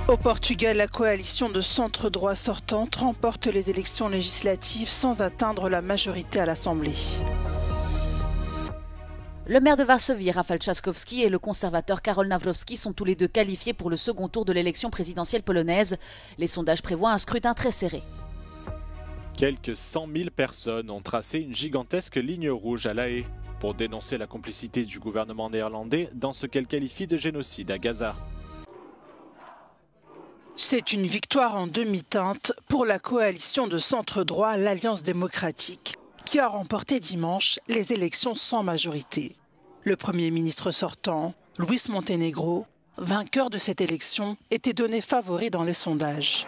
Au Portugal, la coalition de centre-droit sortante remporte les élections législatives sans atteindre la majorité à l'Assemblée. Le maire de Varsovie, Rafał Trzaskowski, et le conservateur Karol Nawrocki sont tous les deux qualifiés pour le second tour de l'élection présidentielle polonaise. Les sondages prévoient un scrutin très serré. Quelques 100 000 personnes ont tracé une gigantesque ligne rouge à La Haye pour dénoncer la complicité du gouvernement néerlandais dans ce qu'elle qualifie de génocide à Gaza. C'est une victoire en demi-teinte pour la coalition de centre-droit, l'Alliance démocratique, qui a remporté dimanche les élections sans majorité. Le Premier ministre sortant, Luis Montenegro, vainqueur de cette élection, était donné favori dans les sondages.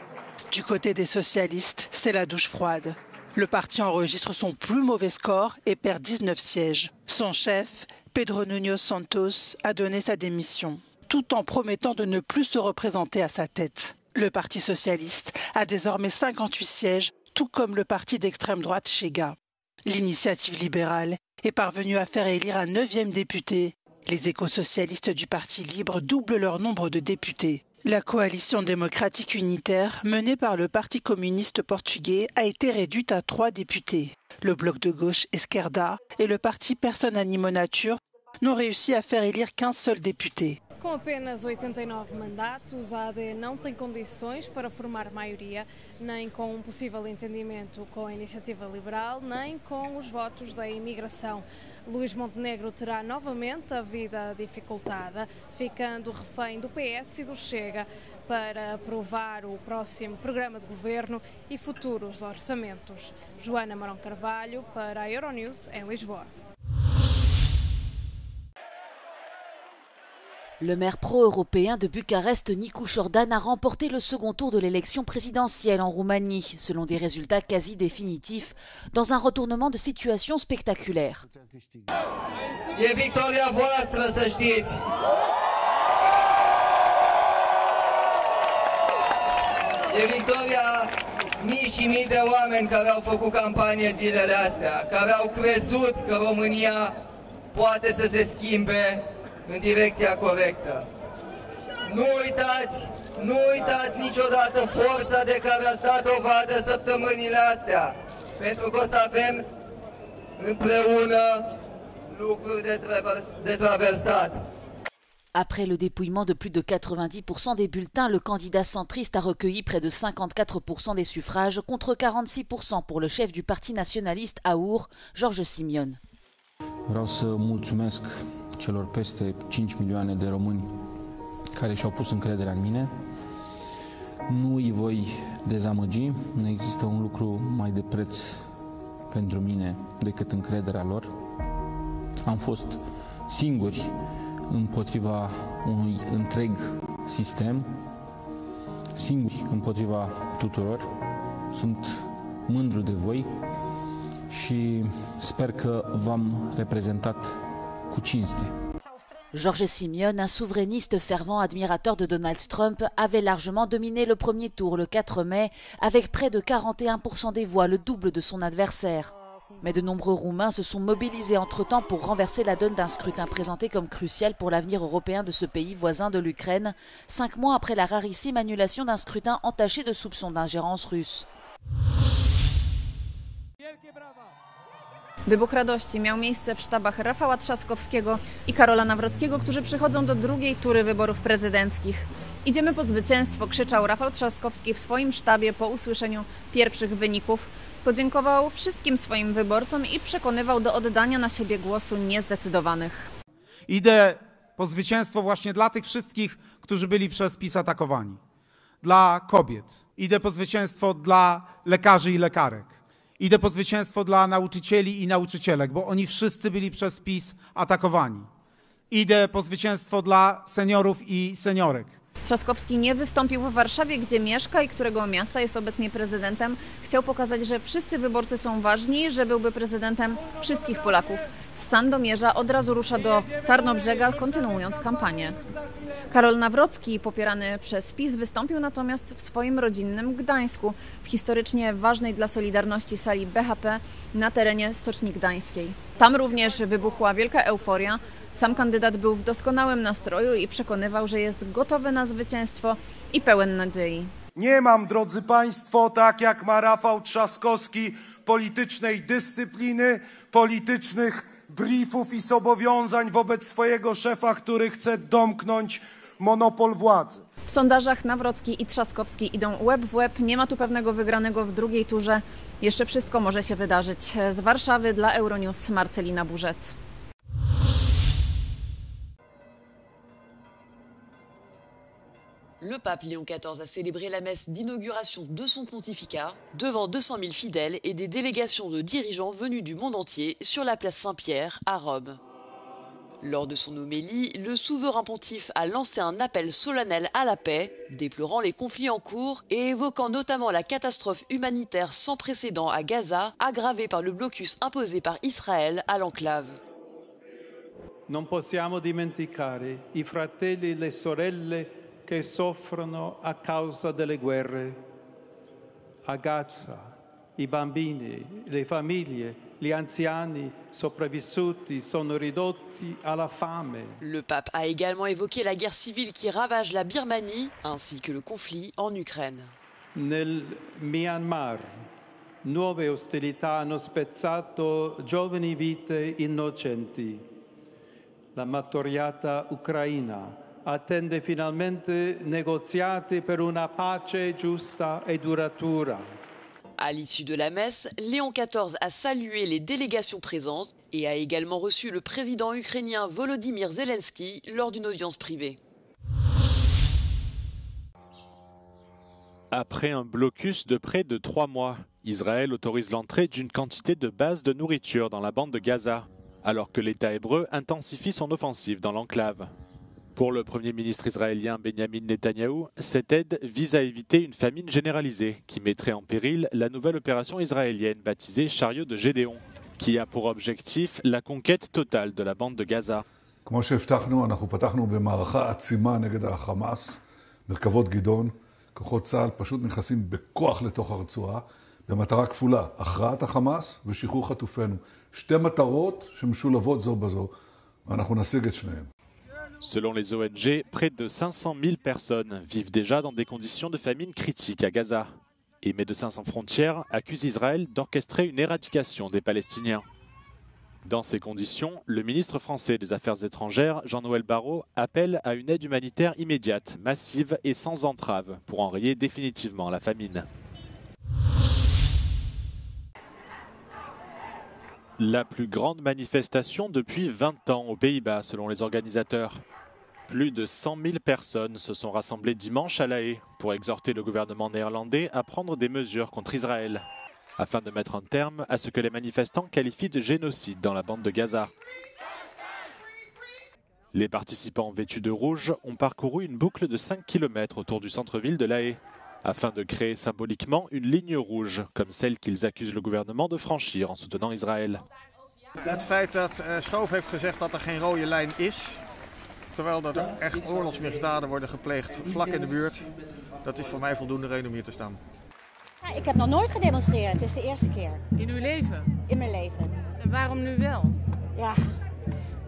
Du côté des socialistes, c'est la douche froide. Le parti enregistre son plus mauvais score et perd 19 sièges. Son chef, Pedro Nuno Santos, a donné sa démission, tout en promettant de ne plus se représenter à sa tête. Le Parti socialiste a désormais 58 sièges, tout comme le parti d'extrême droite Chega. L'initiative libérale est parvenue à faire élire un 9e député. Les éco-socialistes du Parti libre doublent leur nombre de députés. La coalition démocratique unitaire, menée par le Parti communiste portugais, a été réduite à 3 députés. Le bloc de gauche Esquerda et le Parti Personne Animo Nature n'ont réussi à faire élire qu'un seul député. Com apenas 89 mandatos, a AD não tem condições para formar maioria, nem com possível entendimento com a iniciativa liberal, nem com os votos da imigração. Luís Montenegro terá novamente a vida dificultada, ficando refém do PS e do Chega para aprovar o próximo programa de governo e futuros orçamentos. Joana Marão Carvalho para a Euronews em Lisboa. Le maire pro-européen de Bucarest, Nicu Jordan, a remporté le second tour de l'élection présidentielle en Roumanie, selon des résultats quasi définitifs, dans un retournement de situation spectaculaire. E victoria voastră, să știți! E victoria mii și mii de oameni care au făcut campanie zilele astea, care au crezut că România poate să se schimbe în direcția corectă. Nu uitați niciodată forța de care ați dat dovadă săptămânile astea, pentru că o să avem împreună lucruri de traversat. Après le dépouillement de plus de 90% des bulletins, le candidat centriste a recueilli près de 54% des suffrages, contre 46% pour le chef du parti nationaliste AUR, George Simion. Vreau să mulțumesc celor peste 5 milioane de români care și-au pus încrederea în mine. Nu îi voi dezamăgi, nu există un lucru mai de preț pentru mine decât încrederea lor. Am fost singuri împotriva unui întreg sistem, singuri împotriva tuturor. Sunt mândru de voi și sper că v-am reprezentat cu cinste. George Simion, un souverainiste fervent admirateur de Donald Trump, avait largement dominé le premier tour le 4 mai, avec près de 41% des voix, le double de son adversaire. Mais de nombreux Roumains se sont mobilisés entre-temps pour renverser la donne d'un scrutin présenté comme crucial pour l'avenir européen de ce pays voisin de l'Ukraine, 5 mois après la rarissime annulation d'un scrutin entaché de soupçons d'ingérence russe. Wybuch radości miał miejsce w sztabach Rafała Trzaskowskiego i Karola Nawrockiego, którzy przychodzą do drugiej tury wyborów prezydenckich. Idziemy po zwycięstwo, krzyczał Rafał Trzaskowski w swoim sztabie po usłyszeniu pierwszych wyników. Podziękował wszystkim swoim wyborcom i przekonywał do oddania na siebie głosu niezdecydowanych. Idę po zwycięstwo właśnie dla tych wszystkich, którzy byli przez PiS atakowani. Dla kobiet. Idę po zwycięstwo dla lekarzy i lekarek. Idę po zwycięstwo dla nauczycieli i nauczycielek, bo oni wszyscy byli przez PiS atakowani. Idę po zwycięstwo dla seniorów i seniorek. Trzaskowski nie wystąpił w Warszawie, gdzie mieszka i którego miasta jest obecnie prezydentem. Chciał pokazać, że wszyscy wyborcy są ważni, że byłby prezydentem wszystkich Polaków. Z Sandomierza od razu rusza do Tarnobrzega, kontynuując kampanię. Karol Nawrocki, popierany przez PiS, wystąpił natomiast w swoim rodzinnym Gdańsku, w historycznie ważnej dla Solidarności sali BHP na terenie Stoczni Gdańskiej. Tam również wybuchła wielka euforia. Sam kandydat był w doskonałym nastroju i przekonywał, że jest gotowy na zwycięstwo i pełen nadziei. Nie mam, drodzy Państwo, tak jak ma Rafał Trzaskowski, politycznej dyscypliny, politycznych briefów i zobowiązań wobec swojego szefa, który chce domknąć monopol władzy. W sondażach Nawrocki i Trzaskowski idą łeb w łeb. Nie ma tu pewnego wygranego w drugiej turze. Jeszcze wszystko może się wydarzyć. Z Warszawy dla Euronews Marcelina Burzec. Le pape Léon XIV a célébré la messe d'inauguration de son pontificat devant 200 000 fidèles et des délégations de dirigeants venus du monde entier sur la place Saint-Pierre à Rome. Lors de son homélie, le souverain pontife a lancé un appel solennel à la paix, déplorant les conflits en cours et évoquant notamment la catastrophe humanitaire sans précédent à Gaza, aggravée par le blocus imposé par Israël à l'enclave. Non possiamo dimenticare I fratelli e le sorelle che soffrono a causa delle guerre. A Gaza, I bambini, le famiglie, gli anziani sopravvissuti sono ridotti alla fame. Le pape a également évoqué la guerre civile qui ravage la Birmanie ainsi que le conflit en Ukraine. Nel Myanmar, nuove ostilità hanno spezzato giovani vite innocenti. La martoriata Ucraina attende finalmente negoziati per una pace giusta e duratura. À l'issue de la messe, Léon XIV a salué les délégations présentes et a également reçu le président ukrainien Volodymyr Zelensky lors d'une audience privée. Après un blocus de près de 3 mois, Israël autorise l'entrée d'une quantité de bases de nourriture dans la bande de Gaza, alors que l'État hébreu intensifie son offensive dans l'enclave. Pour le Premier ministre israélien Benjamin Netanyahou, cette aide vise à éviter une famine généralisée qui mettrait en péril la nouvelle opération israélienne baptisée Chariot de Gédéon, qui a pour objectif la conquête totale de la bande de Gaza. כמו שהבטחנו, אנחנו פתחנו במערכה עצימה נגד החמאס, מרכבות גדעון, כוחות צה"ל פשוט נכנסים בכוח לתוך הרצועה, במטרה כפולה, הכרעת החמאס ושחרור חטופינו. שתי מטרות שמשולבות זו בזו, ואנחנו נשיג את שניהם. Selon les ONG, près de 500 000 personnes vivent déjà dans des conditions de famine critiques à Gaza. Et Médecins sans frontières accuse Israël d'orchestrer une éradication des Palestiniens. Dans ces conditions, le ministre français des Affaires étrangères, Jean-Noël Barrot, appelle à une aide humanitaire immédiate, massive et sans entrave pour enrayer définitivement la famine. La plus grande manifestation depuis 20 ans aux Pays-Bas, selon les organisateurs. Plus de 100 000 personnes se sont rassemblées dimanche à La Haye pour exhorter le gouvernement néerlandais à prendre des mesures contre Israël, afin de mettre un terme à ce que les manifestants qualifient de génocide dans la bande de Gaza. Les participants vêtus de rouge ont parcouru une boucle de 5 km autour du centre-ville de La Haye, afin de créer symboliquement une ligne rouge, comme celle qu'ils accusent le gouvernement de franchir en soutenant Israël. Het feit dat Schoof heeft gezegd dat geen rode lijn is, terwijl er echt oorlogsmisdaden worden gepleegd vlak in de buurt, dat is voor mij voldoende reden om hier te staan. Ja, ik heb nog nooit gedemonstreerd, het is de eerste keer. In uw leven? In mijn leven. En waarom nu wel? Ja,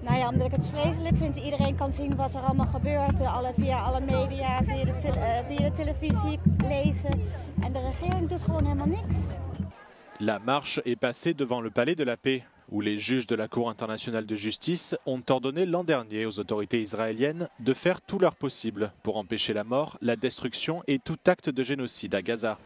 nou ja, omdat ik het vreselijk vind. Iedereen kan zien wat er allemaal gebeurt, via alle media, via de televisie, lezen. En de regering doet gewoon helemaal niks. La marche est passée devant le Palais de la Paix, où les juges de la Cour internationale de justice ont ordonné l'an dernier aux autorités israéliennes de faire tout leur possible pour empêcher la mort, la destruction et tout acte de génocide à Gaza.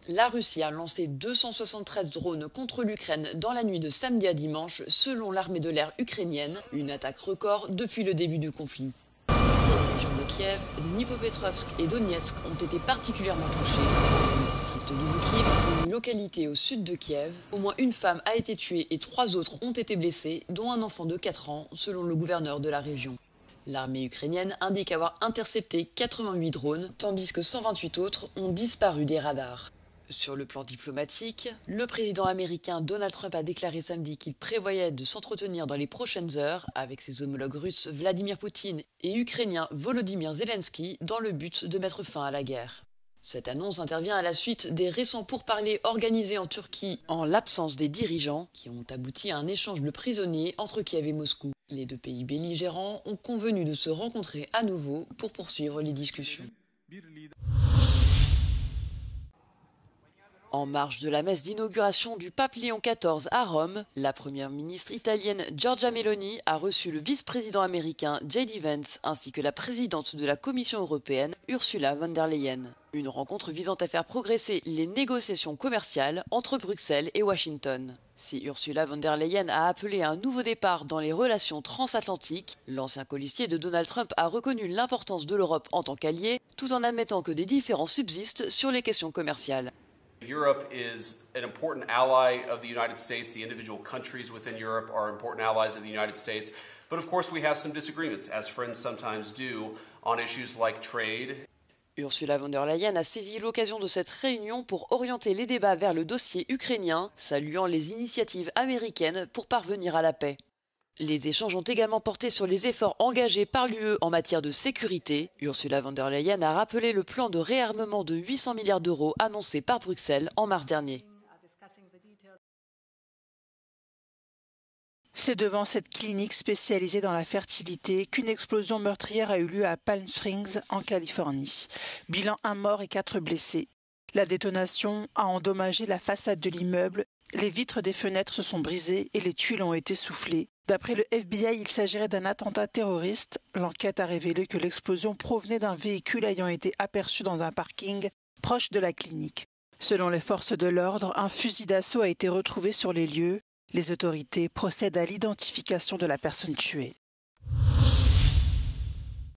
La Russie a lancé 273 drones contre l'Ukraine dans la nuit de samedi à dimanche, selon l'armée de l'air ukrainienne, une attaque record depuis le début du conflit. Les régions de Kiev, Dnipropetrovsk et Donetsk ont été particulièrement touchées. Dans le district de Lviv, une localité au sud de Kiev, au moins une femme a été tuée et 3 autres ont été blessés, dont un enfant de 4 ans, selon le gouverneur de la région. L'armée ukrainienne indique avoir intercepté 88 drones, tandis que 128 autres ont disparu des radars. Sur le plan diplomatique, le président américain Donald Trump a déclaré samedi qu'il prévoyait de s'entretenir dans les prochaines heures avec ses homologues russes Vladimir Poutine et ukrainien Volodymyr Zelensky dans le but de mettre fin à la guerre. Cette annonce intervient à la suite des récents pourparlers organisés en Turquie en l'absence des dirigeants qui ont abouti à un échange de prisonniers entre Kiev et Moscou. Les deux pays belligérants ont convenu de se rencontrer à nouveau pour poursuivre les discussions. En marge de la messe d'inauguration du pape Léon XIV à Rome, la première ministre italienne Giorgia Meloni a reçu le vice-président américain J.D. Vance ainsi que la présidente de la Commission européenne Ursula von der Leyen. Une rencontre visant à faire progresser les négociations commerciales entre Bruxelles et Washington. Si Ursula von der Leyen a appelé à un nouveau départ dans les relations transatlantiques, l'ancien colistier de Donald Trump a reconnu l'importance de l'Europe en tant qu'allié, tout en admettant que des différends subsistent sur les questions commerciales. Europe is an important ally of the United States. The individual countries within Europe are important allies of the United States. But of course we have some disagreements, as friends sometimes do, on issues like trade. Ursula von der Leyen a saisi l'occasion de cette réunion pour orienter les débats vers le dossier ukrainien, saluant les initiatives américaines pour parvenir à la paix. Les échanges ont également porté sur les efforts engagés par l'UE en matière de sécurité. Ursula von der Leyen a rappelé le plan de réarmement de 800 milliards d'euros annoncé par Bruxelles en mars dernier. C'est devant cette clinique spécialisée dans la fertilité qu'une explosion meurtrière a eu lieu à Palm Springs, en Californie. Bilan 1 mort et 4 blessés. La détonation a endommagé la façade de l'immeuble, les vitres des fenêtres se sont brisées et les tuiles ont été soufflées. D'après le FBI, il s'agirait d'un attentat terroriste. L'enquête a révélé que l'explosion provenait d'un véhicule ayant été aperçu dans un parking proche de la clinique. Selon les forces de l'ordre, un fusil d'assaut a été retrouvé sur les lieux. Les autorités procèdent à l'identification de la personne tuée.